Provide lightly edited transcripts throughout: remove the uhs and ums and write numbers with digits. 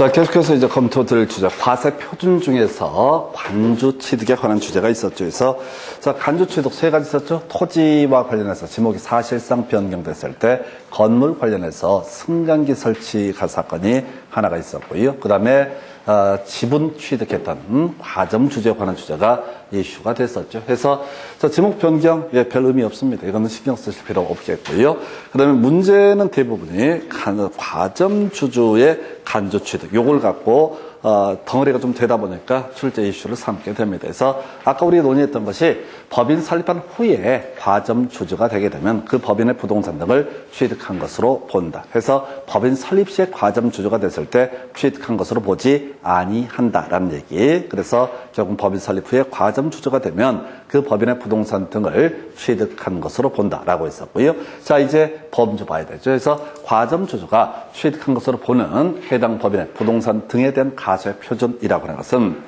자, 계속해서 이제 검토드릴 주제, 과세 표준 중에서 관주 취득에 관한 주제가 있었죠. 그래서, 자, 관주 취득 세 가지 있었죠. 토지와 관련해서 지목이 사실상 변경됐을 때 건물 관련해서 승강기 설치가 사건이 하나가 있었고요. 그 다음에 지분 취득했던 과점 주제에 관한 주제가 이슈가 됐었죠. 그래서 지목 변경 별 의미 없습니다. 이거는 신경 쓰실 필요 없겠고요. 그다음에 문제는 대부분이 과점 주주의 간주 취득 요걸 갖고 덩어리가 좀 되다 보니까 출제 이슈를 삼게 됩니다. 그래서 아까 우리가 논의했던 것이 법인 설립한 후에 과점 주주가 되게 되면 그 법인의 부동산 등을 취득한 것으로 본다. 그래서 법인 설립 시에 과점 주주가 됐을 때 취득한 것으로 보지 아니한다라는 얘기. 그래서 결국 법인 설립 후에 과점 주주가 되면 그 법인의 부동산 등을 취득한 것으로 본다라고 했었고요. 자, 이제 범주 봐야 되죠. 그래서 과점 주주가 취득한 것으로 보는 해당 법인의 부동산 등에 대한 과세 표준이라고 하는 것은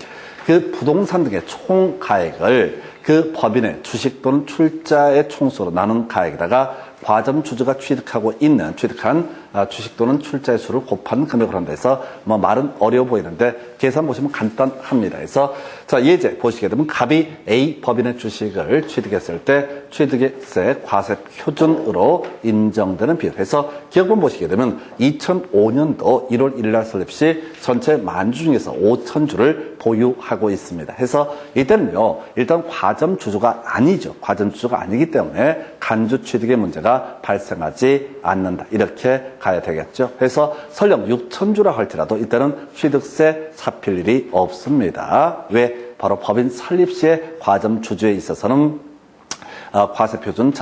그 부동산 등의 총 가액을 그 법인의 주식 또는 출자의 총수로 나눈 가액에다가 과점 주주가 취득한 주식 또는 출자의 수를 곱한 금액을 한다 해서 말은 어려워 보이는데 계산 보시면 간단합니다. 그래서 자, 예제 보시게 되면 갑이 A 법인의 주식을 취득했을 때 취득세 과세 표준으로 인정되는 비율. 그래서 기억본 보시게 되면 2005년도 1월 1일 날 설립 시 전체 만주 중에서 5,000주를 보유하고 있습니다. 해서 이때는요, 일단 과점 주주가 아니죠. 과점 주주가 아니기 때문에 간주 취득의 문제가 발생하지 않는다. 이렇게 가야 되겠죠. 그래서 설령 6,000주라 할지라도 이때는 취득세 잡힐 일이 없습니다. 왜? 바로 법인 설립 시에 과점 주주에 있어서는 과세 표준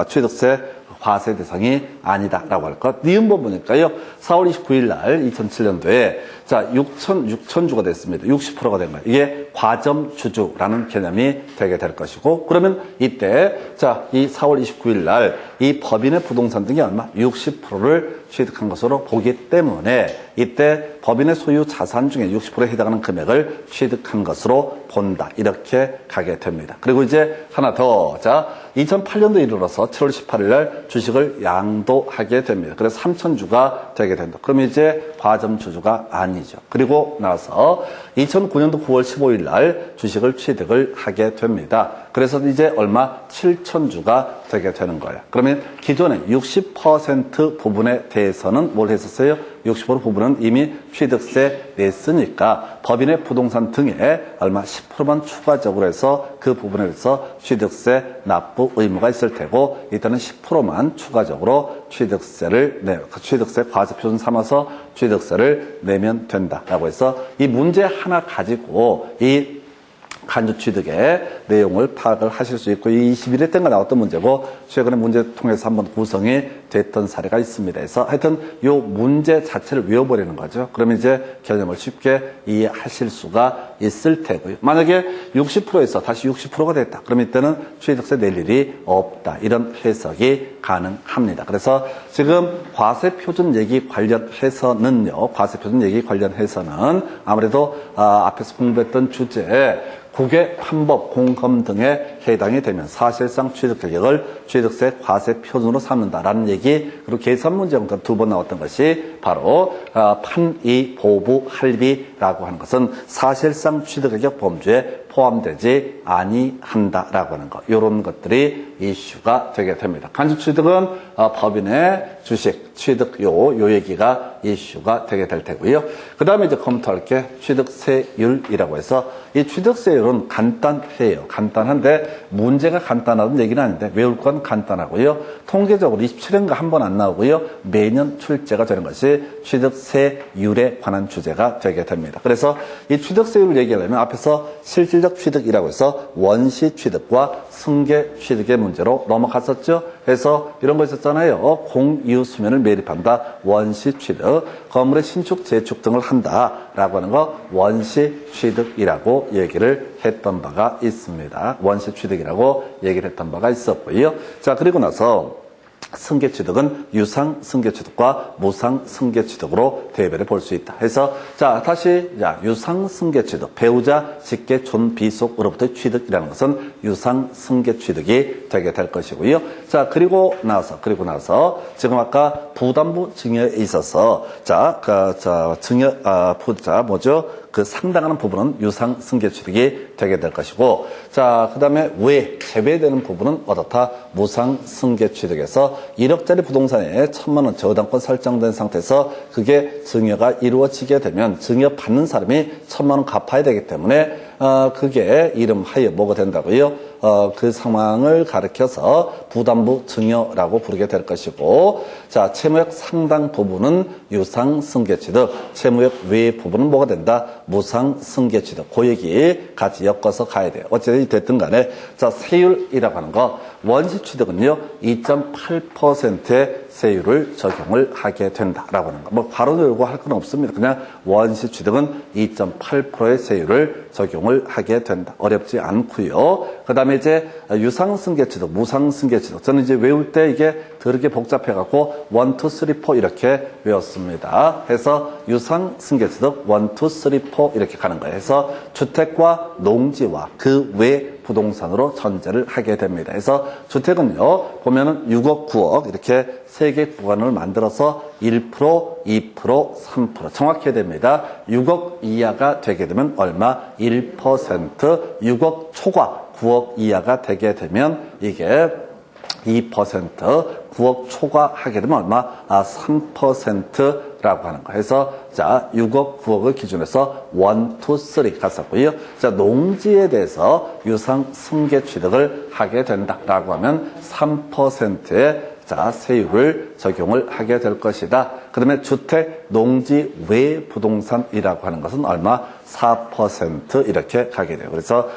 취득세 과세 대상이 아니다라고 할 것. 니은번 보니까요. 4월 29일 날 2007년도에 자, 6,000주가 됐습니다. 60%가 된 거예요. 이게 과점 주주라는 개념이 되게 될 것이고, 그러면 이때 자, 이 4월 29일 날 이 법인의 부동산 등이 얼마? 60%를 취득한 것으로 보기 때문에 이때 법인의 소유 자산 중에 60%에 해당하는 금액을 취득한 것으로 본다. 이렇게 가게 됩니다. 그리고 이제 하나 더. 자, 2008년도 이르러서 7월 18일 날 주식을 양도하게 됩니다. 그래서 3,000주가 되게 된다. 그럼 이제 과점 주주가 아니죠. 그리고 나서 2009년도 9월 15일 날 주식을 취득을 하게 됩니다. 그래서 이제 얼마? 7,000주가 되게 되는 거예요. 그러면 기존에 60% 부분에 대해서는 뭘 했었어요? 60% 부분은 이미 취득세 냈으니까 법인의 부동산 등에 얼마 10%만 추가적으로 해서 그 부분에 대해서 취득세 납부 의무가 있을 테고, 일단은 10%만 추가적으로 취득세 과세 표준 삼아서 취득세를 내면 된다라고 해서 이 문제 하나 가지고 이 간주 취득의 내용을 파악을 하실 수 있고, 이 21회 때가 나왔던 문제고 최근에 문제 통해서 한번 구성이 됐던 사례가 있습니다. 그래서 하여튼 요 문제 자체를 외워버리는 거죠. 그러면 이제 개념을 쉽게 이해하실 수가 있을 테고요. 만약에 60%에서 다시 60%가 됐다. 그러면 이때는 취득세 낼 일이 없다. 이런 해석이 가능합니다. 그래서 지금 과세 표준 얘기 관련해서는요. 과세 표준 얘기 관련해서는 아무래도 앞에서 공부했던 주제 국외 환법 공검 등에 해당이 되면 사실상 취득 자격을 취득세 과세 표준으로 삼는다라는 얘기, 그리고 계산 문제 두 번 나왔던 것이 바로 판이 보부 할비라고 하는 것은 사실상 취득 자격 범주에 포함되지 아니한다라고 하는 것, 이런 것들이 이슈가 되게 됩니다. 간주 취득은 법인의 주식 취득 요 얘기가 이슈가 되게 될 테고요. 그 다음에 이제 검토할 게 취득세율이라고 해서 이 취득세율은 간단해요. 간단한데 문제가 간단하다는 얘기는 아닌데 외울 건 간단하고요. 통계적으로 27년간 한 번 안 나오고요. 매년 출제가 되는 것이 취득세율에 관한 주제가 되게 됩니다. 그래서 이 취득세율을 얘기하려면 앞에서 실질적 취득이라고 해서 원시 취득과 승계 취득의 문제로 넘어갔었죠. 그래서 이런 거 있었잖아요. 공유 수면을 매립한다. 원시 취득. 건물의 신축, 재축 등을 한다라고 하는 거 원시 취득이라고 얘기를 했던 바가 있습니다. 원시 취득이라고 얘기를 했던 바가 있었고요. 자, 그리고 나서 승계취득은 유상 승계취득과 무상 승계취득으로 대별해 볼 수 있다. 해서 자 다시 유상 승계취득 배우자 직계 존비속으로부터의 취득이라는 것은 유상 승계취득이 되게 될 것이고요. 자 그리고 나서 지금 아까 부담부 증여에 있어서 증여 부자 뭐죠? 그 상당하는 부분은 유상 승계취득이 되게 될 것이고, 자 그다음에 제외되는 부분은 어떻다? 무상 승계취득에서 1억짜리 부동산에 1,000만 원 저당권 설정된 상태에서 그게 증여가 이루어지게 되면 증여 받는 사람이 1,000만 원 갚아야 되기 때문에 그게 이름하여 뭐가 된다고요? 그 상황을 가리켜서 부담부 증여라고 부르게 될 것이고, 자 채무액 상당 부분은 유상 승계취득, 채무액 외 부분은 뭐가 된다? 무상 승계취득. 그 얘기 같이 엮어서 가야 돼요. 어쨌든 됐든 간에 자 세율이라고 하는 거 원시취득은요 2.8%의 세율을 적용을 하게 된다라고 하는 거. 뭐 바로 열고 할 건 없습니다. 그냥 원시취득은 2.8%의 세율을 적용을 하게 된다. 어렵지 않고요. 그다음에 이제 유상승계취득, 무상승계취득. 저는 이제 외울 때 이게 더럽게 복잡해갖고 1, 2, 3, 4 이렇게 외웠습니다. 해서 유상승계취득 1, 2, 3, 4 이렇게 가는 거예요. 해서 주택과 농지와 그 외 부동산으로 전제를 하게 됩니다. 그래서 주택은요 보면은 6억, 9억 이렇게 세 개 구간을 만들어서 1%, 2%, 3% 정확히 해야 됩니다. 6억 이하가 되게 되면 얼마? 1%, 6억 초과 9억 이하가 되게 되면 이게 2%, 9억 초과하게 되면 얼마? 3%라고 하는 거. 해서 자 6억, 9억을 기준해서 1, 2, 3 갔었고요. 자 농지에 대해서 유상 승계취득을 하게 된다라고 하면 3%의 세율을 적용을 하게 될 것이다. 그 다음에 주택, 농지 외 부동산이라고 하는 것은 얼마? 4% 이렇게 가게 돼요. 그래서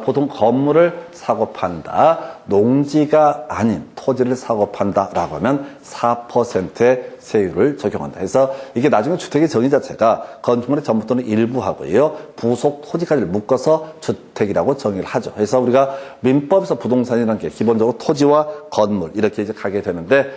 보통 건물을 사고 판다, 농지가 아닌 토지를 사고 판다라고 하면 4%의 세율을 적용한다. 그래서 이게 나중에 주택의 정의 자체가 건축물의 전부 또는 일부 하고요. 부속 토지까지를 묶어서 주택이라고 정의를 하죠. 그래서 우리가 민법에서 부동산이라는 게 기본적으로 토지와 건물 이렇게 이제 가게 되는데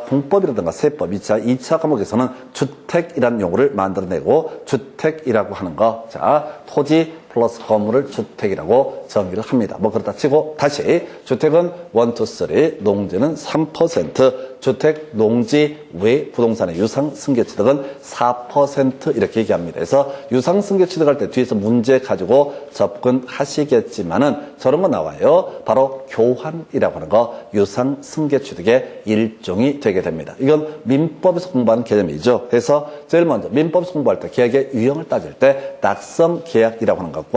공법이라든가 세법 2차 과목에서는 주택이라는 용어를 만들어내고 주택이라고 하는 거, 자 토지 플러스 건물을 주택이라고 정의를 합니다. 뭐 그렇다 치고 다시 주택은 1, 2, 3, 농지는 3%, 주택, 농지 외 부동산의 유상승계취득은 4% 이렇게 얘기합니다. 그래서 유상승계취득할 때 뒤에서 문제 가지고 접근하시겠지만은 저런 거 나와요. 바로 교환이라고 하는 거 유상승계취득의 일종이 되게 됩니다. 이건 민법에서 공부하는 개념이죠. 그래서 제일 먼저 민법에서 공부할 때 계약의 유형을 따질 때 낙성계약이라고 하는 것과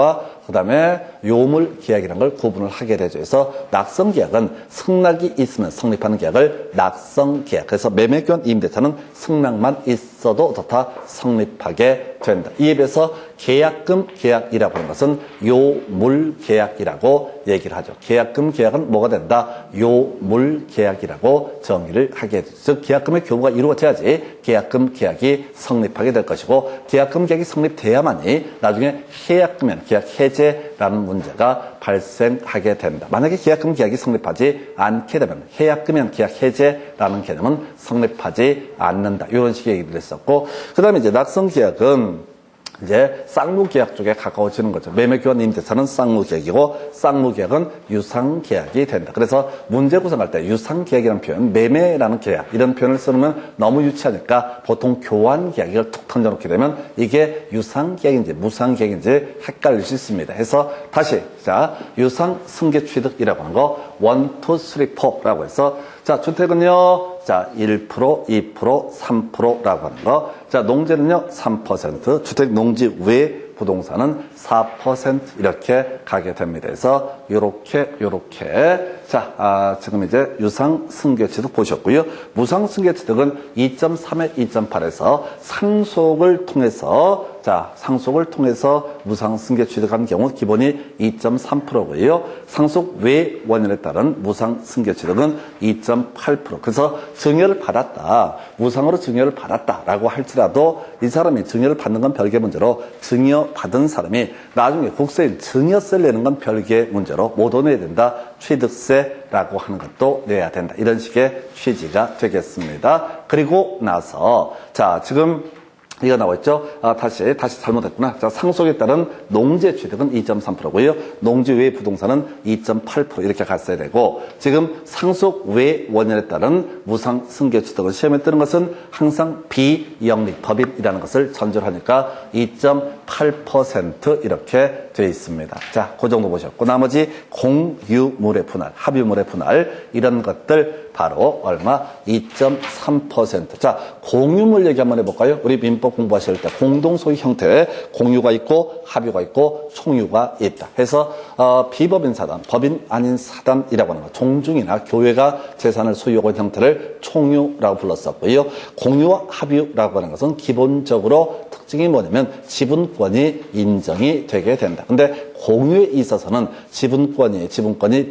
그 다음에 요물계약이라는 걸 구분을 하게 되죠. 그래서 낙성계약은 승낙이 있으면 성립하는 계약을 낙성계약. 그래서 매매권 임대차는 승낙만 있어도 어떻다? 성립하게 된다. 이에 비해서 계약금 계약이라고 하는 것은 요물계약이라고 얘기를 하죠. 계약금 계약은 뭐가 된다? 요물계약이라고 정의를 하게 되죠. 즉 계약금의 교부가 이루어져야지 계약금 계약이 성립하게 될 것이고, 계약금 계약이 성립돼야만이 나중에 해약금면 계약 해제라는 문제가 발생하게 된다. 만약에 계약금 계약이 성립하지 않게 되면 해약금면 계약 해제라는 개념은 성립하지 않는다. 이런 식의 얘기를 했었고, 그 다음에 이제 낙성계약은 이제 쌍무계약 쪽에 가까워지는 거죠. 매매교환 임대차는 쌍무계약이고 쌍무계약은 유상계약이 된다. 그래서 문제 구성할 때 유상계약이라는 표현, 매매라는 계약 이런 표현을 쓰면 너무 유치하니까 보통 교환계약 이걸 툭 던져놓게 되면 이게 유상계약인지 무상계약인지 헷갈릴 수 있습니다. 해서 다시 자 유상승계취득이라고 하는 거 1, 2, 3, 4라고 해서 자 주택은요 자 1%, 2%, 3%라고 하는 거. 자 농지는요 3%, 주택 농지 외 부동산은 4% 이렇게 가게 됩니다. 그래서 요렇게 자 지금 이제 유상승계취득 보셨고요. 무상승계취득은 2.3에 2.8에서 상속을 통해서 무상승계취득한 경우 기본이 2.3%고요. 상속 외 원인에 따른 무상승계취득은 2.8%. 그래서 증여를 받았다, 무상으로 증여를 받았다라고 할지라도 이 사람이 증여를 받는 건 별개 문제로 증여 받은 사람이 나중에 국세인 증여세를 내는 건 별개의 문제로 모두 내야 된다. 취득세라고 하는 것도 내야 된다. 이런 식의 취지가 되겠습니다. 그리고 나서 자 지금 이거 나와있죠? 다시 잘못했구나. 자, 상속에 따른 농지 취득은 2.3%고요. 농지 외 부동산은 2.8% 이렇게 갔어야 되고, 지금 상속 외 원인에 따른 무상 승계 취득은 시험에 뜨는 것은 항상 비영리 법인이라는 것을 전제로 하니까 2.8% 이렇게 되어 있습니다. 자, 그 정도 보셨고, 나머지 공유물의 분할, 합유물의 분할, 이런 것들 바로 얼마? 2.3%. 자, 공유물 얘기 한번 해볼까요? 우리 민법 공부하실 때 공동소유 형태의 공유가 있고 합유가 있고 총유가 있다. 해서 비법인 사단, 법인 아닌 사단이라고 하는 거. 종중이나 교회가 재산을 소유하고 있는 형태를 총유라고 불렀었고요. 공유와 합유라고 하는 것은 기본적으로 특징이 뭐냐면 지분권이 인정이 되게 된다. 근데 공유에 있어서는 지분권이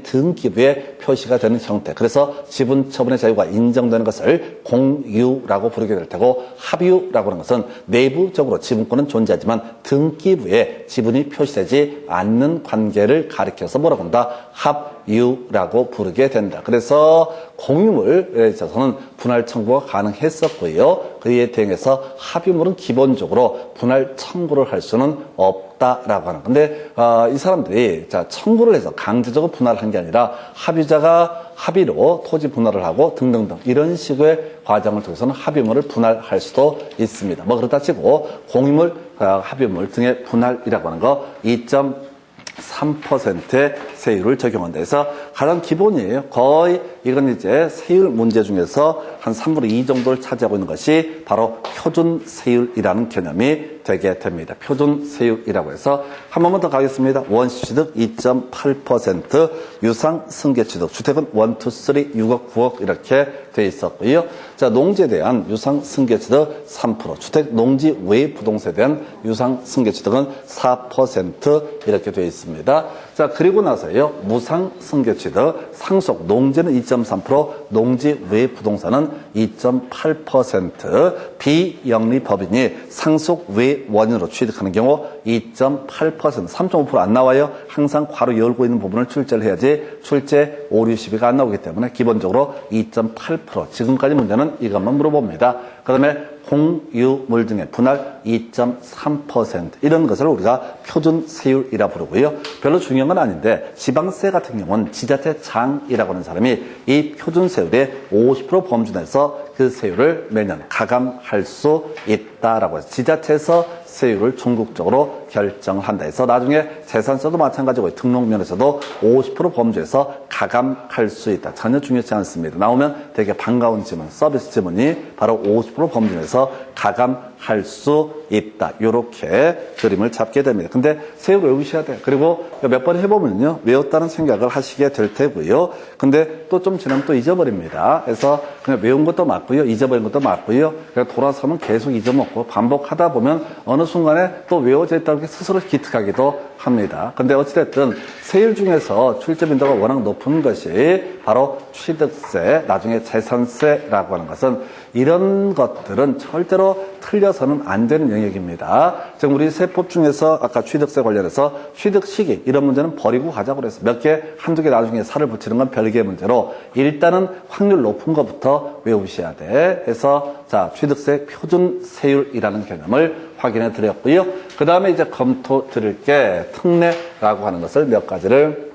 등기부에 표시가 되는 형태. 그래서 지분 처분의 자유가 인정되는 것을 공유라고 부르게 될 테고, 합유라고 하는 것은 내부적으로 지분권은 존재하지만 등기부에 지분이 표시되지 않는 관계를 가리켜서 뭐라고 한다? 합유라고 부르게 된다. 그래서 공유물에 있어서는 분할 청구가 가능했었고요. 그에 대응해서 합유물은 기본적으로 분할 청구를 할 수는 없다라고 하는 건데, 이 사람들이 자 청구를 해서 강제적으로 분할한 게 아니라 합유자가 합의로 토지 분할을 하고 등등등 이런 식의 과정을 통해서는 합유물을 분할할 수도 있습니다. 뭐 그렇다 치고 공유물, 합유물 등의 분할이라고 하는 거 2.3%의 세율을 적용한다 해서 가장 기본이에요. 거의 이건 이제 세율 문제 중에서 한 3분의 2 정도를 차지하고 있는 것이 바로 표준 세율이라는 개념이 되게 됩니다. 표준 세율이라고 해서 한 번만 더 가겠습니다. 원시 취득 2.8%, 유상 승계 취득, 주택은 1, 2, 3, 6억, 9억 이렇게 돼 있었고요. 자, 농지에 대한 유상 승계 취득 3%, 주택 농지 외 부동산에 대한 유상 승계 취득은 4% 이렇게 돼 있습니다. 자, 그리고 나서요, 무상 승계 취득, 상속, 농지는 2.3%, 농지 외 부동산은 2.8%, 비영리 법인이 상속 외 원인으로 취득하는 경우 2.8%, 3.5% 안 나와요. 항상 괄호 열고 있는 부분을 출제를 해야지 출제 5, 6, 12가 안 나오기 때문에 기본적으로 2.8%. 지금까지 문제는 이것만 물어봅니다. 그 다음에 공유물 등의 분할 2.3% 이런 것을 우리가 표준 세율이라 부르고요. 별로 중요한 건 아닌데 지방세 같은 경우는 지자체장이라고 하는 사람이 이 표준 세율의 50% 범주 내에서 그 세율을 매년 가감할 수 있다라고 해서 지자체에서 세율을 전국적으로 결정을 한다 해서 나중에 재산세도 마찬가지고 등록면에서도 50% 범주에서 가감할 수 있다. 전혀 중요치 않습니다. 나오면 되게 반가운 지문, 서비스 지문이 바로 50% 범주 내에서 가감할 수 있다. 이렇게 그림을 잡게 됩니다. 근데 세율 외우셔야 돼요. 그리고 몇 번 해보면요, 외웠다는 생각을 하시게 될 테고요. 근데 또 좀 지나면 또 잊어버립니다. 그래서 그냥 외운 것도 맞고요, 잊어버린 것도 맞고요. 그냥 돌아서면 계속 잊어먹고 반복하다 보면 어느 순간에 또 외워져 있다고 스스로 기특하기도 합니다. 근데 어찌됐든 세율 중에서 출제 빈도가 워낙 높은 것이 바로 취득세, 나중에 재산세라고 하는 것은 이런 것들은 절대로 틀려서는 안 되는 영역입니다. 지금 우리 세법 중에서 아까 취득세 관련해서 취득 시기 이런 문제는 버리고 가자고 그래서 몇 개, 한두 개 나중에 살을 붙이는 건 별개의 문제로 일단은 확률 높은 것부터 외우셔야 돼. 해서 자, 취득세 표준 세율이라는 개념을 확인해 드렸고요. 그 다음에 이제 검토 드릴 게 특례라고 하는 것을 몇 가지를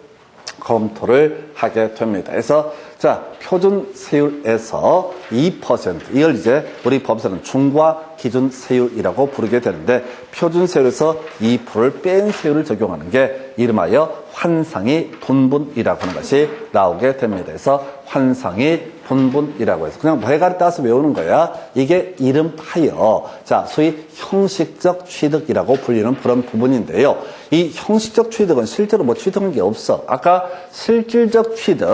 검토를 하게 됩니다. 그래서 자, 표준 세율에서 2%, 이걸 이제 우리 법에서는 중과 기준 세율이라고 부르게 되는데 표준 세율에서 2%를 뺀 세율을 적용하는 게 이름하여 환상이 분분이라고 하는 것이 나오게 됩니다. 그래서 환상이 분분이라고 해서 그냥 대가리 따서 외우는 거야. 이게 이름하여 자, 소위 형식적 취득이라고 불리는 그런 부분인데요. 이 형식적 취득은 실제로 뭐 취득한 게 없어. 아까 실질적 취득,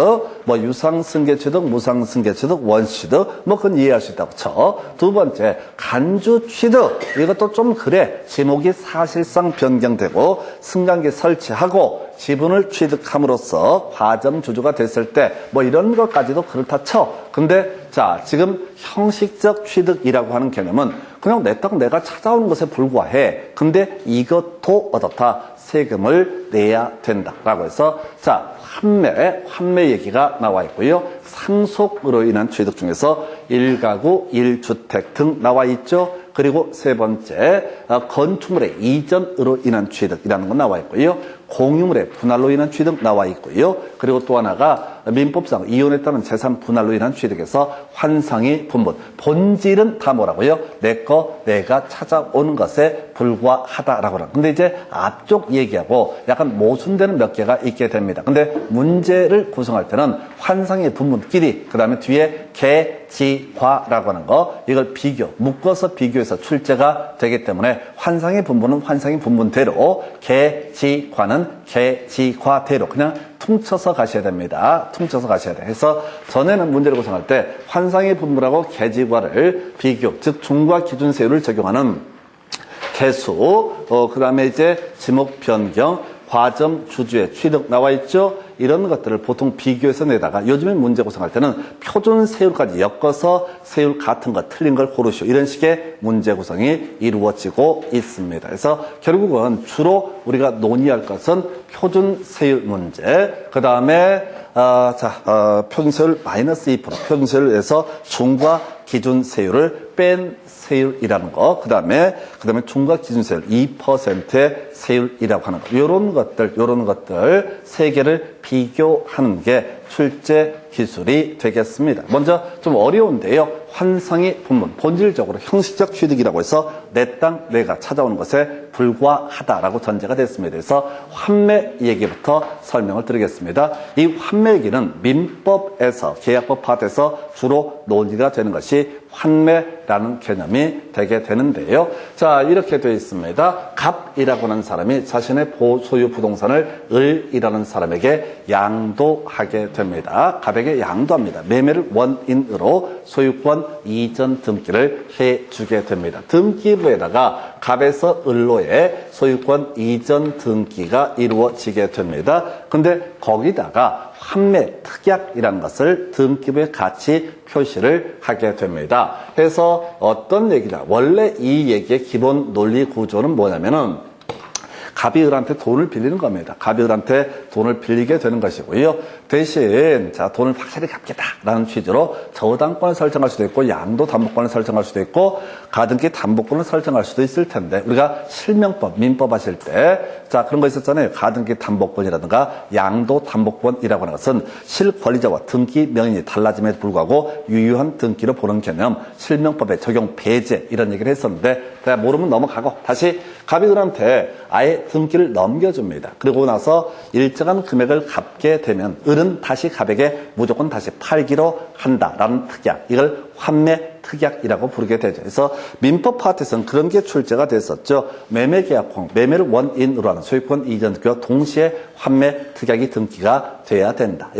뭐 유상승계 취득, 무상승계 취득, 원취득, 뭐 그건 이해할 수 있다고 쳐. 두 번째, 간주 취득. 이것도 좀 그래. 지목이 사실상 변경되고 승강기 설치하고 지분을 취득함으로써 과점주주가 됐을 때 뭐 이런 것까지도 그렇다 쳐. 근데 자, 지금 형식적 취득이라고 하는 개념은 그냥 내 땅 내가 찾아오는 것에 불과해. 근데 이것도 어떻다? 세금을 내야 된다라고 해서 자, 환매 얘기가 나와 있고요. 상속으로 인한 취득 중에서 1가구 1주택 등 나와 있죠. 그리고 세 번째, 건축물의 이전으로 인한 취득이라는 건 나와 있고요. 공유물의 분할로 인한 취득 나와 있고요. 그리고 또 하나가 민법상 이혼에 따른 재산 분할로 인한 취득에서 환상의 분분. 본질은 다 뭐라고요? 내 거 내가 찾아오는 것에 불과하다라고 하는. 근데 이제 앞쪽 얘기하고 약간 모순되는 몇 개가 있게 됩니다. 근데 문제를 구성할 때는 환상의 분분끼리, 그 다음에 뒤에 개지과라고 하는 거, 이걸 묶어서 비교해서 출제가 되기 때문에 환상의 분분은 환상의 분분대로, 개지과는 개지과대로 그냥 퉁쳐서 가셔야 됩니다. 퉁쳐서 가셔야 돼. 그래서 전에는 문제를 구성할 때 환상의 분분하고 개지과를 비교, 즉 중과 기준세율을 적용하는 개수, 그 다음에 이제 지목 변경, 과점 주주의 취득 나와 있죠. 이런 것들을 보통 비교해서 내다가 요즘에 문제 구성할 때는 표준 세율까지 엮어서 세율 같은 거 틀린 걸 고르시오. 이런 식의 문제 구성이 이루어지고 있습니다. 그래서 결국은 주로 우리가 논의할 것은 표준 세율 문제, 그 다음에 표준 세율 마이너스 2%, 표준 세율에서 중과 기준 세율을 뺀 세율이라는 거, 그 다음에 중과 기준 세율 2%의 세율이라고 하는 거, 요런 것들 세 개를 비교하는 게 출제 기술이 되겠습니다. 먼저 좀 어려운데요. 환상의 분분, 본질적으로 형식적 취득이라고 해서 내 땅 내가 찾아오는 것에 불과하다라고 전제가 됐습니다. 그래서 환매 얘기부터 설명을 드리겠습니다. 이 환매 얘기는 민법에서, 계약법 파트에서 주로 논의가 되는 것이 환매라는 개념이 되게 되는데요. 자, 이렇게 되어 있습니다. 갑이라고 하는 사람이 자신의 소유 부동산을 을이라는 사람에게 양도하게 됩니다. 갑에게 양도합니다. 매매를 원인으로 소유권 이전 등기를 해주게 됩니다. 등기부에다가 갑에서 을로의 소유권 이전 등기가 이루어지게 됩니다. 근데 거기다가 환매 특약이라는 것을 등기부에 같이 표시를 하게 됩니다. 그래서 어떤 얘기냐, 원래 이 얘기의 기본 논리 구조는 뭐냐면은 갑이 을한테 돈을 빌리는 겁니다. 갑이 을한테 돈을 빌리게 되는 것이고요. 대신 돈을 확실히 갚겠다라는 취지로 저당권을 설정할 수도 있고 양도 담보권을 설정할 수도 있고 가등기 담보권을 설정할 수도 있을 텐데, 우리가 실명법, 민법 하실 때 그런 거 있었잖아요. 가등기 담보권이라든가 양도 담보권이라고 하는 것은 실권리자와 등기 명인이 달라짐에도 불구하고 유효한 등기로 보는 개념, 실명법의 적용 배제 이런 얘기를 했었는데 모르면 넘어가고 다시 갑이 을한테 아예 등기를 넘겨줍니다. 그리고 나서 일정한 금액을 갚게 되면 을은 다시 갑에게 무조건 다시 팔기로 한다라는 특약, 이걸 환매 특약이라고 부르게 되죠. 그래서 민법 파트에서는 그런 게 출제가 됐었죠. 매매계약권, 매매를 원인으로 하는 소유권 이전 등기와 동시에 환매 특약이 등기가 돼야 된다.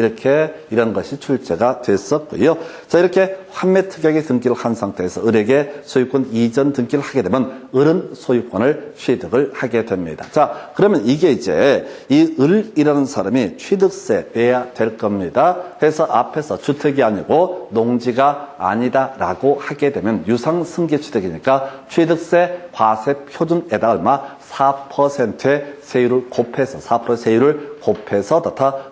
이런 것이 출제가 됐었고요. 자, 이렇게 환매 특약이 등기를 한 상태에서 을에게 소유권 이전 등기를 하게 되면 을은 소유권을 취득을 하게 됩니다. 자, 그러면 이게 이제 이 을이라는 사람이 취득세 내야 될 겁니다. 그래서 앞에서 주택이 아니고 농지가 아니다라고 하게 되면 유상승계 취득이니까 취득세 과세 표준에다 얼마? 4%의 세율을 곱해서 4% 세율을 곱해서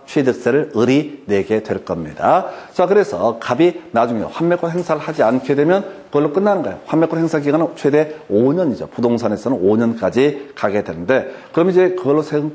취득세를 을이 내게 될 겁니다. 자, 그래서 갑이 나중에 환매권 행사를 하지 않게 되면 그걸로 끝나는 거예요. 환매권 행사 기간은 최대 5년이죠. 부동산에서는 5년까지 가게 되는데, 그럼 이제 그걸로 세금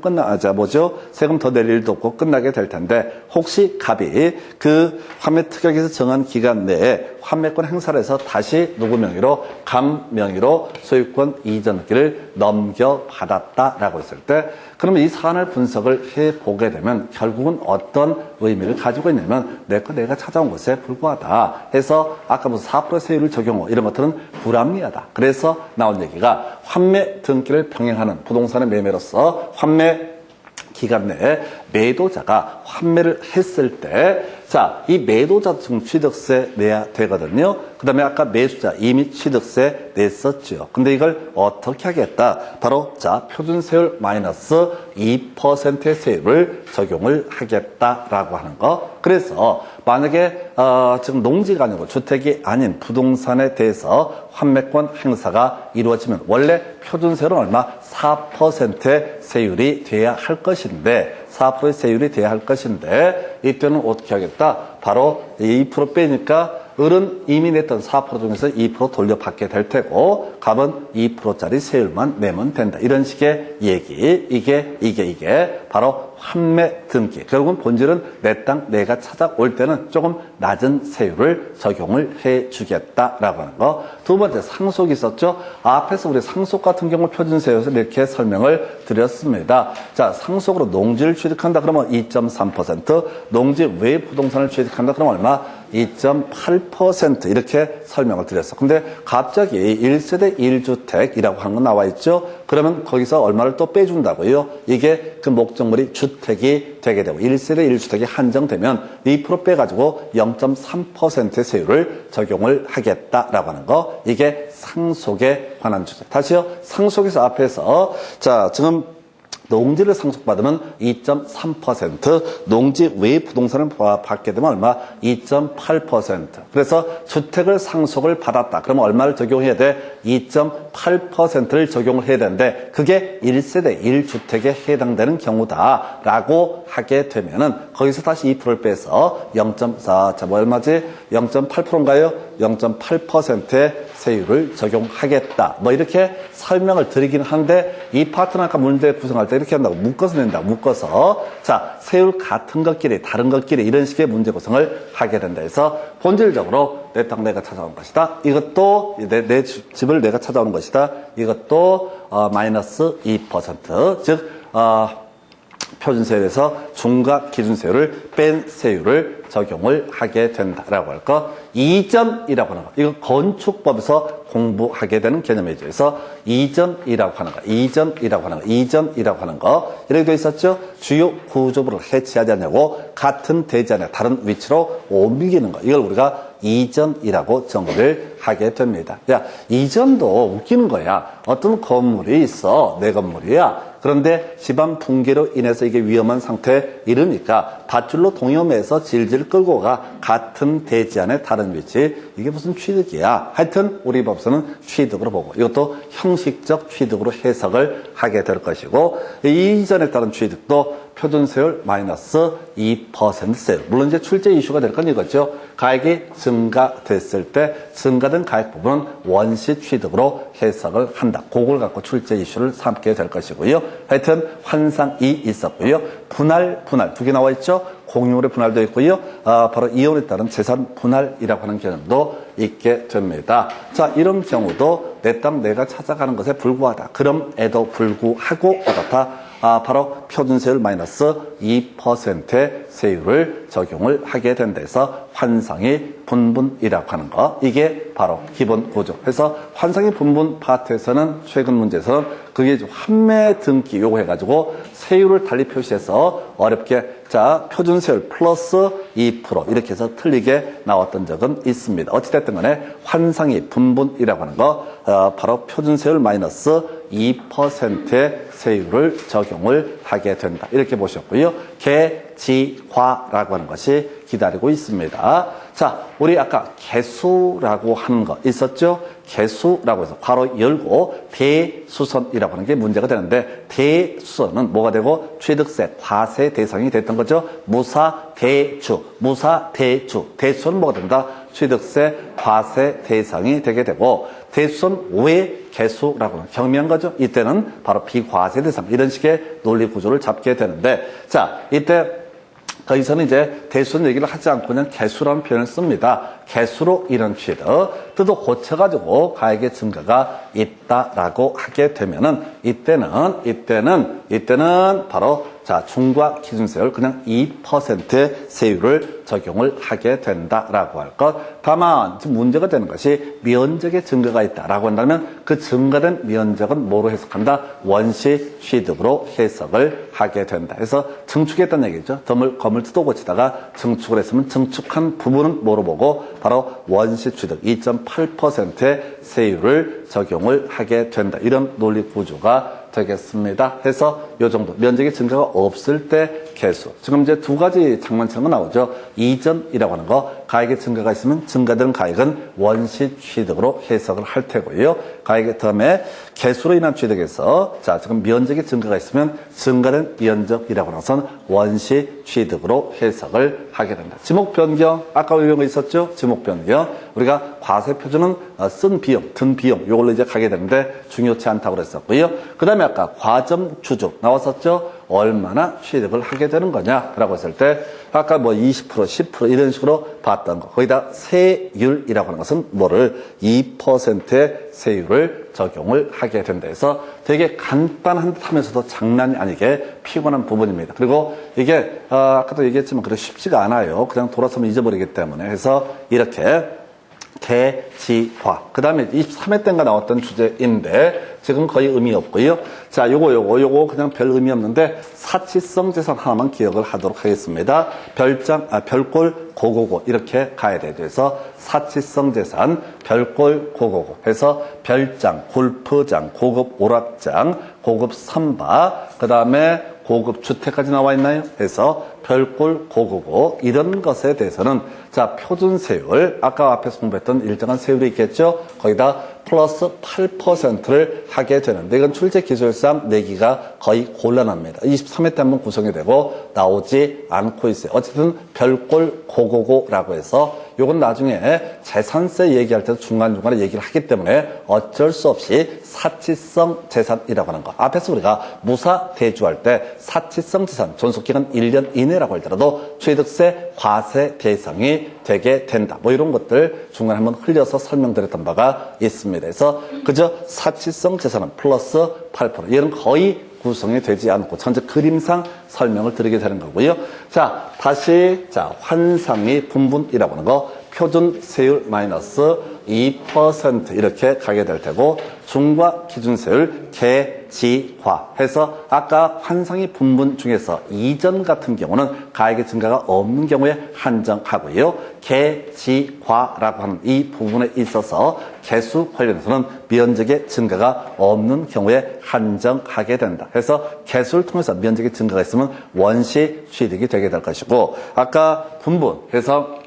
세금 더 낼 일도 없고 끝나게 될 텐데, 혹시 갑이 그 환매 특약에서 정한 기간 내에 환매권 행사를 해서 다시 누구 명의로? 감 명의로 소유권 이전기를 넘겨받았다라고 했을 때, 그러면 이 사안을 분석을 해보게 되면 결국은 어떤 의미를 가지고 있냐면 내가 찾아온 것에 불과하다 해서 아까 무슨 4% 세율을 적용하고 이런 것들은 불합리하다. 그래서 나온 얘기가 환매 등기를 병행하는 부동산의 매매로서 환매 기간 내에 매도자가 환매를 했을 때 자, 이 매도자 취득세 내야 되거든요. 그 다음에 아까 매수자 이미 취득세 냈었죠. 근데 이걸 어떻게 하겠다? 바로 자, 표준세율 마이너스 2%의 세율을 적용을 하겠다라고 하는 거. 그래서 만약에 지금 농지가 아니고 주택이 아닌 부동산에 대해서 환매권 행사가 이루어지면 원래 표준세율은 얼마? 4%의 세율이 돼야 할 것인데 4%의 세율이 돼야 할 것인데 이때는 어떻게 하겠다? 바로 2% 빼니까 을은 이미 냈던 4% 중에서 2% 돌려받게 될 테고 갑은 2%짜리 세율만 내면 된다. 이런 식의 얘기. 이게 바로 환매 등기. 결국은 본질은 내 땅 내가 찾아올 때는 조금 낮은 세율을 적용을 해주겠다라고 하는 거. 두 번째 상속이 있었죠. 앞에서 우리 상속 같은 경우 표준세율에서 이렇게 설명을 드렸습니다. 자, 상속으로 농지를 취득한다 그러면 2.3%, 농지 외 부동산을 취득한다 그러면 얼마? 2.8% 이렇게 설명을 드렸어. 근데 갑자기 1세대 1주택이라고 하는 거 나와 있죠. 그러면 거기서 얼마를 또 빼준다고요? 이게 그 목적물이 주택이 되게 되고 1세대 1주택이 한정되면 2% 빼가지고 0.3%의 세율을 적용을 하겠다라고 하는 거. 이게 상속에 관한 주제. 다시요. 상속에서 앞에서 자 지금 농지를 상속받으면 2.3%, 농지 외 부동산을 받게 되면 얼마? 2.8%. 그래서 주택을 상속을 받았다. 그러면 얼마를 적용해야 돼? 2.8%를 적용을 해야 되는데 그게 1세대 1주택에 해당되는 경우다라고 하게 되면은 거기서 다시 2%를 빼서 0.4, 자, 뭐 얼마지? 0.8%인가요? 0.8%의 세율을 적용하겠다. 뭐 이렇게 설명을 드리긴 한데 이 파트는 아까 문제 구성할 때 이렇게 한다고 묶어서 낸다. 묶어서 자 세율 같은 것끼리 다른 것끼리 이런 식의 문제 구성을 하게 된다 해서 본질적으로 내 땅 내가 찾아오는 것이다. 이것도 내 집을 내가 찾아오는 것이다. 이것도 마이너스 2% 즉 표준세율에서 중과 기준세율을 뺀 세율을 적용을 하게 된다라고 할 거. 이전이라고 하는 거. 이거 건축법에서 공부하게 되는 개념이죠. 그래서 이전이라고 하는 거. 이전이라고 하는 거. 이렇게 되어 있었죠. 주요 구조부를 해치하지 않냐고 같은 대지 안에 다른 위치로 옮기는 거. 이걸 우리가 이전이라고 정의를 하게 됩니다. 야, 이전도 웃기는 거야. 어떤 건물이 있어. 내 건물이야. 그런데 집안 붕괴로 인해서 이게 위험한 상태에 이르니까 밧줄로 동여매서 질질 끌고 가 같은 대지 안에 다른 위치. 이게 무슨 취득이야. 하여튼 우리 법서는 취득으로 보고 이것도 형식적 취득으로 해석을 하게 될 것이고 이전에 따른 취득도 표준세율 마이너스 2% 세율. 물론 이제 출제 이슈가 될 건 이거죠. 가액이 증가됐을 때 증가된 가액 부분은 원시 취득으로 해석을 한다. 그걸 갖고 출제 이슈를 삼게 될 것이고요. 하여튼 환상이 있었고요. 분할 두 개 나와 있죠. 공유물의 분할도 있고요. 바로 이혼에 따른 재산 분할이라고 하는 개념도 있게 됩니다. 자, 이런 경우도 내 땅 내가 찾아가는 것에 불구하다. 그럼에도 불구하고 어떻다? 바로 표준세율 마이너스 2%의 세율을 적용을 하게 된 데서 환상이 분분이라고 하는 거. 이게 바로 기본 구조. 그래서 환상이 분분 파트에서는 최근 문제에서는 그게 환매 등기 요거 해가지고 세율을 달리 표시해서 어렵게 자 표준세율 플러스 2% 이렇게 해서 틀리게 나왔던 적은 있습니다. 어찌됐든 간에 환상이 분분이라고 하는 거 바로 표준세율 마이너스 2%의 세율을 적용을 하게 된다. 이렇게 보셨고요. 개지화라고 하는 것이 기다리고 있습니다. 자, 우리 아까 개수라고 하는 거 있었죠? 개수라고 해서 괄호 열고 대수선이라고 하는 게 문제가 되는데 대수선은 뭐가 되고 취득세, 과세 대상이 됐던 거죠. 무사대주. 대수선은 뭐가 된다? 취득세, 과세 대상이 되게 되고 대수선 외 개수라고 하는 경미한 거죠. 이때는 바로 비과세 대상 이런 식의 논리 구조를 잡게 되는데 자 이때 거기서는 이제 대수선 얘기를 하지 않고 그냥 개수라는 표현을 씁니다. 개수로 이런 취득 뜻도 고쳐가지고 가액의 증가가 있다라고 하게 되면은 이때는 바로 자, 중과 기준세율 그냥 2%의 세율을 적용을 하게 된다라고 할 것. 다만 지금 문제가 되는 것이 면적의 증가가 있다라고 한다면 그 증가된 면적은 뭐로 해석한다? 원시 취득으로 해석을 하게 된다. 그래서 증축했다는 얘기죠. 검을 뜯어 고치다가 증축을 했으면 증축한 부분은 뭐로 보고 바로 원시 취득 2.8%의 세율을 적용을 하게 된다. 이런 논리 구조가 되겠습니다. 해서 요 정도 면적의 증가가 없을 때 개수. 지금 이제 두 가지 장난처럼 나오죠. 이전이라고 하는 거, 가액의 증가가 있으면 증가되는 가액은 원시 취득으로 해석을 할 테고요. 가액의 다음에 개수로 인한 취득에서 자, 지금 면적의 증가가 있으면 증가된 면적이라고 하는 것은 원시 취득으로 해석을 하게 된다. 지목 변경, 아까 이런 거 있었죠? 지목 변경. 우리가 과세 표준은 쓴 비용, 든 비용, 요걸로 이제 가게 되는데 중요치 않다고 그랬었고요. 그 다음에 아까 과점 추적 나왔었죠? 얼마나 취득을 하게 되는 거냐라고 했을 때 아까 뭐 20%, 10% 이런 식으로 봤던 거. 거기다 세율이라고 하는 것은 뭐를 2%의 세율을 적용을 하게 된다 해서 되게 간단한 듯 하면서도 장난이 아니게 피곤한 부분입니다. 그리고 이게 아까도 얘기했지만 그렇게 쉽지가 않아요. 그냥 돌아서면 잊어버리기 때문에. 해서 이렇게 개지화. 그 다음에 23회 때인가 나왔던 주제인데 지금 거의 의미 없고요. 자, 요거 그냥 별 의미 없는데 사치성 재산 하나만 기억을 하도록 하겠습니다. 별골 고고고 이렇게 가야 돼요. 그래서 사치성 재산 별골 고고고 해서 별장, 골프장, 고급 오락장, 고급 삼바, 그 다음에 고급 주택까지 나와 있나요? 해서 별골 고고고 이런 것에 대해서는 자, 표준세율 아까 앞에서 공부했던 일정한 세율이 있겠죠? 거기다 플러스 8%를 하게 되는데 이건 출제 기술상 내기가 거의 곤란합니다. 23회 때 한번 구성이 되고 나오지 않고 있어요. 어쨌든 별골 고고고라고 해서 요건 나중에 재산세 얘기할 때도 중간중간에 얘기를 하기 때문에 어쩔 수 없이 사치성 재산이라고 하는 거. 앞에서 우리가 무사 대주할 때 사치성 재산 존속기간 1년 이내라고 할지라도 취득세 과세 대상이 되게 된다. 뭐 이런 것들 중간에 한번 흘려서 설명드렸던 바가 있습니다. 그래서 그저 사치성 재산은 플러스 8%. 얘는 거의 구성이 되지 않고 전체 그림상 설명을 드리게 되는 거고요. 자, 다시 환상의 분분이라고 하는 거 표준 세율 마이너스 2% 이렇게 가게 될 테고 중과 기준세율 개지화 해서 아까 환상의 분분 중에서 이전 같은 경우는 가액의 증가가 없는 경우에 한정하고요. 개지화라고 하는 이 부분에 있어서 개수 관련해서는 면적의 증가가 없는 경우에 한정하게 된다. 그래서 개수를 통해서 면적의 증가가 있으면 원시 취득이 되게 될 것이고 아까 분분 그래서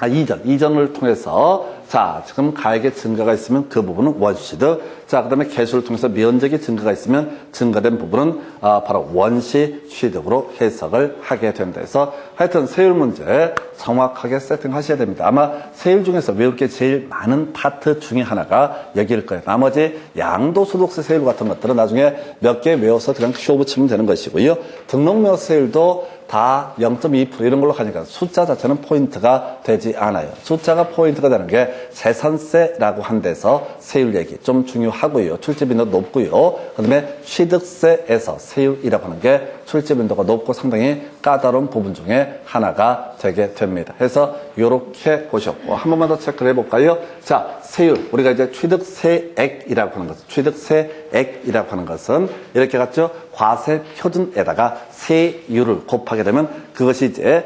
이전을 통해서 자, 지금 가액의 증가가 있으면 그 부분은 원시취득. 자, 그 다음에 개수를 통해서 면적의 증가가 있으면 증가된 부분은 바로 원시취득으로 해석을 하게 된다 해서 하여튼 세율 문제 정확하게 세팅하셔야 됩니다. 아마 세율 중에서 외울 게 제일 많은 파트 중에 하나가 여기일 거예요. 나머지 양도소득세 세율 같은 것들은 나중에 몇 개 외워서 그냥 쇼 붙이면 되는 것이고요. 등록명세 세율도 다 0.2% 이런 걸로 가니까 숫자 자체는 포인트가 되지 않아요. 숫자가 포인트가 되는 게 재산세라고 한 데서 세율 얘기 좀 중요하고요. 출제빈도 높고요. 그 다음에 취득세에서 세율이라고 하는 게 출제빈도가 높고 상당히 까다로운 부분 중에 하나가 되게 됩니다. 그래서 이렇게 보셨고 한 번만 더 체크를 해볼까요? 자, 세율 우리가 이제 취득세액이라고 하는 것은 취득세액이라고 하는 것은 이렇게 갔죠. 과세 표준에다가 세율을 곱하게 되면 그것이 이제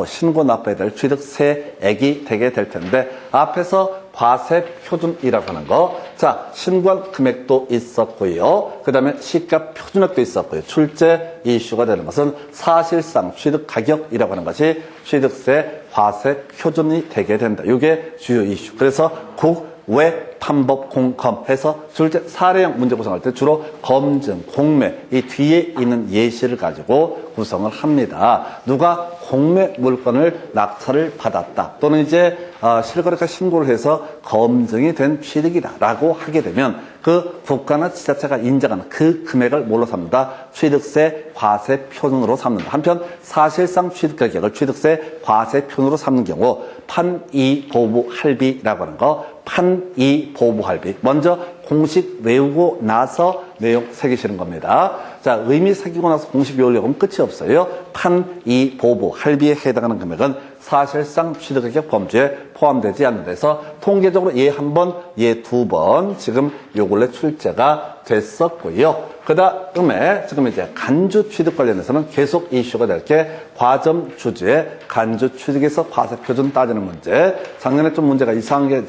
신고 납부해야 될 취득세액이 되게 될 텐데 앞에서 과세 표준이라고 하는 거. 자, 신고한 금액도 있었고요. 그 다음에 시가 표준액도 있었고요. 출제 이슈가 되는 것은 사실상 취득 가격이라고 하는 것이 취득세 과세 표준이 되게 된다. 이게 주요 이슈. 그래서 외 판법 공검 해서 출제 사례형 문제 구성할 때 주로 검증, 공매 이 뒤에 있는 예시를 가지고 구성을 합니다. 누가 공매 물건을 낙찰을 받았다 또는 이제 실거래가 신고를 해서 검증이 된 취득이다라고 하게 되면 그 국가나 지자체가 인정하는 그 금액을 뭘로 삼는다? 취득세 과세 표준으로 삼는다. 한편 사실상 취득 가격을 취득세 과세 표준으로 삼는 경우 판이보부 할비라고 하는 거 판이보부 할비 먼저 공식 외우고 나서 내용 새기시는 겁니다. 자, 의미 새기고 나서 공식 외우려고 하면 끝이 없어요. 판, 이, 보부, 할비에 해당하는 금액은 사실상 취득액의 범주에 포함되지 않는 데서 통계적으로 얘 한 번, 얘 두 번 지금 요 근래 출제가 됐었고요. 그 다음에 지금 이제 간주 취득 관련해서는 계속 이슈가 될 게 과점 주제에 간주 취득에서 과세 표준 따지는 문제. 작년에 좀 문제가 이상한 게,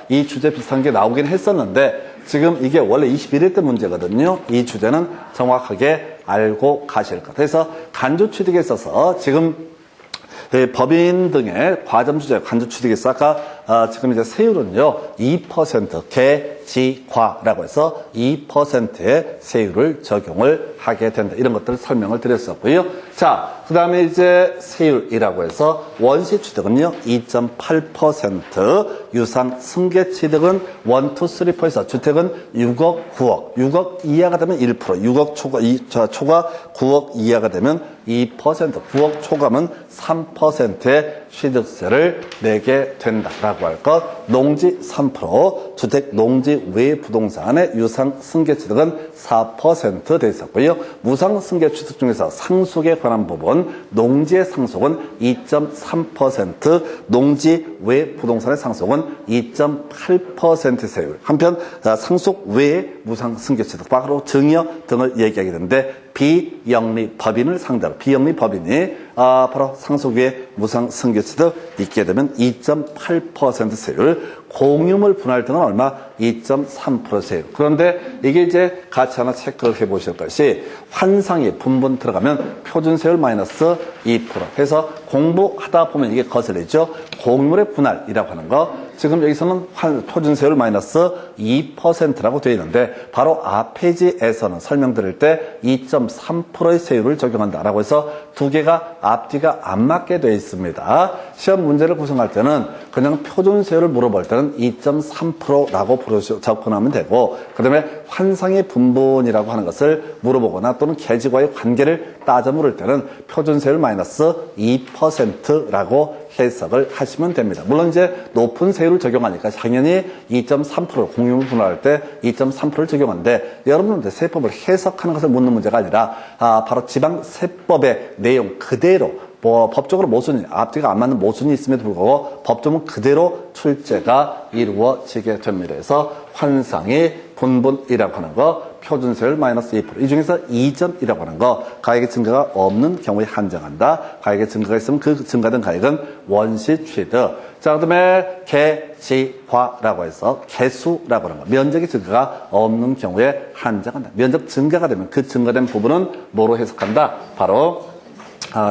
이 주제 비슷한 게 나오긴 했었는데 지금 이게 원래 21일 때 문제거든요. 이 주제는 정확하게 알고 가실 것. 그래서 간주 취득에 있어서 지금 법인 등의 과점 주제 간주 취득에 있어서 아까 지금 이제 세율은요 2% 계지과라고 해서 2%의 세율을 적용을 하게 된다. 이런 것들을 설명을 드렸었고요. 자, 그 다음에 이제 세율이라고 해서 원시 취득은요 2.8%, 유상 승계 취득은 1, 2, 3, 4에서 주택은 6억, 9억, 6억 이하가 되면 1%, 6억 초과 9억 이하가 되면 2%, 9억 초과면 3%의 취득세를 내게 된다라고 할 것. 농지 3%, 주택 농지 외 부동산의 유상 승계 취득은 4% 돼 있었고요. 무상 승계 취득 중에서 상속에 관한 부분, 농지의 상속은 2.3%, 농지 외 부동산의 상속은 2.8% 세율. 한편 상속 외의 무상 승계 취득, 바로 증여 등을 얘기하게 되는데 비영리 법인을 상대로 비영리 법인이 바로 상속 외에 무상 승계 취득 있게 되면 2.8% 세율, 공유물 분할 등은 얼마? 2.3% 세율. 그런데 이게 이제 같이 하나 체크를 해보실 것이 환상이 분분 들어가면 표준세율 마이너스 2%. 해서 공부하다 보면 이게 거슬리죠. 공유물의 분할이라고 하는 거. 지금 여기서는 표준세율 마이너스 2%라고 되어 있는데 바로 앞페이지에서는 설명드릴 때 2.3%의 세율을 적용한다라고 해서 두 개가 앞뒤가 안 맞게 되어 있습니다. 시험 문제를 구성할 때는 그냥 표준세율을 물어볼 때는 2.3%라고 접근하면 되고, 그 다음에 환상의 분분이라고 하는 것을 물어보거나 또는 계지과의 관계를 따져 물을 때는 표준세율 마이너스 2%라고 해석을 하시면 됩니다. 물론 이제 높은 세율을 적용하니까 당연히 2.3% 공유물 분할할 때 2.3%를 적용하는데, 여러분들 세법을 해석하는 것을 묻는 문제가 아니라 바로 지방세법의 내용 그대로 법적으로 모순이, 앞뒤가 안 맞는 모순이 있음에도 불구하고 법조문 그대로 출제가 이루어지게 됩니다. 그래서 환상의 분분이라고 하는 거, 표준세율 마이너스 2%. 이 중에서 2점이라고 하는 거, 가액의 증가가 없는 경우에 한정한다. 가액의 증가가 있으면 그 증가된 가액은 원시 취득. 자, 그 다음에 계지화라고 해서 개수라고 하는 거, 면적의 증가가 없는 경우에 한정한다. 면적 증가가 되면 그 증가된 부분은 뭐로 해석한다? 바로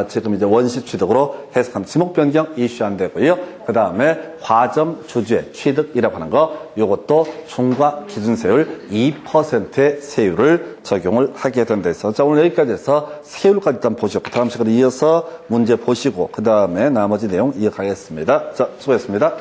지금 이제 원시 취득으로 해석한 지목 변경 이슈 안 되고요. 그 다음에 과점 주주의 취득이라고 하는 거, 요것도 중과 기준세율 2%의 세율을 적용을 하게 된다 해서, 자, 오늘 여기까지 해서 세율까지 일단 보시고 다음 시간에 이어서 문제 보시고 그 다음에 나머지 내용 이어가겠습니다. 자, 수고했습니다.